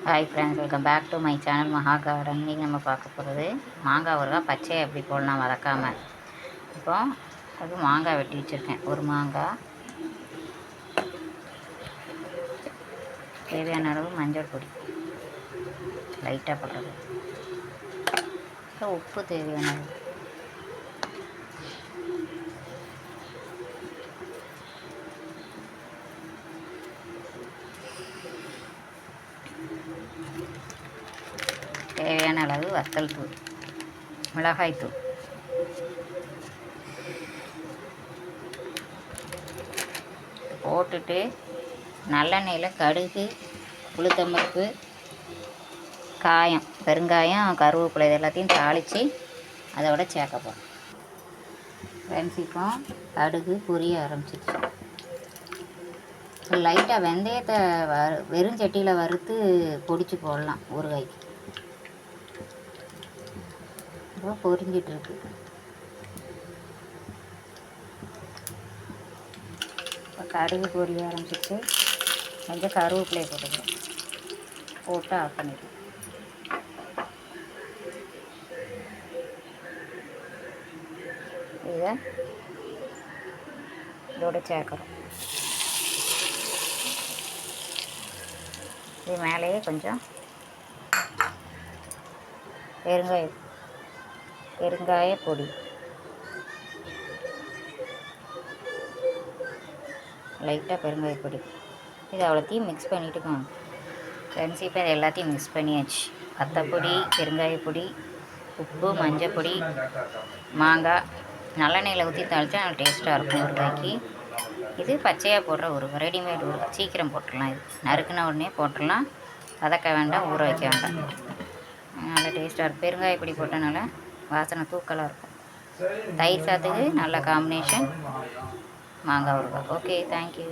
Hi friends, welcome back to my channel Maha garden. இன்றைக்கி நம்ம பார்க்க போகிறது மாங்காய் ஊறுகாய். பச்சையை எப்படி போடலாம் வதக்காமல். இப்போ அது மாங்காய் வெட்டி வச்சுருக்கேன். ஒரு மாங்காய், தேவையான அளவு மஞ்சள் பொடி லைட்டாக போட்டது, உப்பு தேவையான அளவு, தேவையான அளவு வத்தல் தூள், மிளகாய் தூள், போட்டுட்டு நல்லெண்ணெயில் கடுகு, உளுத்தம்பருப்பு, காயம், பெருங்காயம், கருவேப்பிலை இது எல்லாத்தையும் தாளித்து அதோட சேர்க்க போகிறோம். ஃப்ரெண்ட்ஸ், இப்போ கடுகு பொரிய ஆரம்பிச்சிருச்சு. லைட்டாக வெந்தயத்தை வெறும் சட்டியில் வறுத்து பொடிச்சு போடலாம் ஊறுகாய்க்கு. இப்போ பொரிஞ்சிட்ருக்கு. இப்போ கடுகு பொரிய ஆரம்பிச்சிட்டு கொஞ்சம் கருவேப்பிலையை போட்டுக்கிறோம். போட்டு ஆஃப் பண்ணிடுவோம். இதை இதோட சேர்க்குறோம். இது மேலேயே கொஞ்சம் பெருங்காய பொடி, லைட்டாக பெருங்காய பொடி, இது அவ்வளோத்தையும் மிக்ஸ் பண்ணிவிட்டுக்கோங்க. ஃப்ரெண்ட்ஸ், இப்போ இது எல்லாத்தையும் மிக்ஸ் பண்ணியாச்சு. வத்தப்பொடி, பெருங்காய பொடி, உப்பு, மஞ்சள் பொடி, மாங்காய் நல்லெண்ணெயில் ஊற்றி தாளித்தா நல்லா டேஸ்ட்டாக இருக்கும் ஊறுகாய்க்கு. இது பச்சையாக போடுற ஊறுகாய், ரெடிமேட் ஊறுகாய். சீக்கிரம் போட்டுடலாம். இது நறுக்குன உடனே போட்டுடலாம். வதக்க வேண்டாம், ஊற வைக்க வேண்டாம். நல்லா டேஸ்ட்டாக இருக்கும். பெருங்காய பொடி போட்டனால வாசனை தூக்கலாக இருக்கும். தயிர் சாத்துக்கு நல்ல காம்பினேஷன் மாங்காய் ஊறுகாய். Okay, thank you.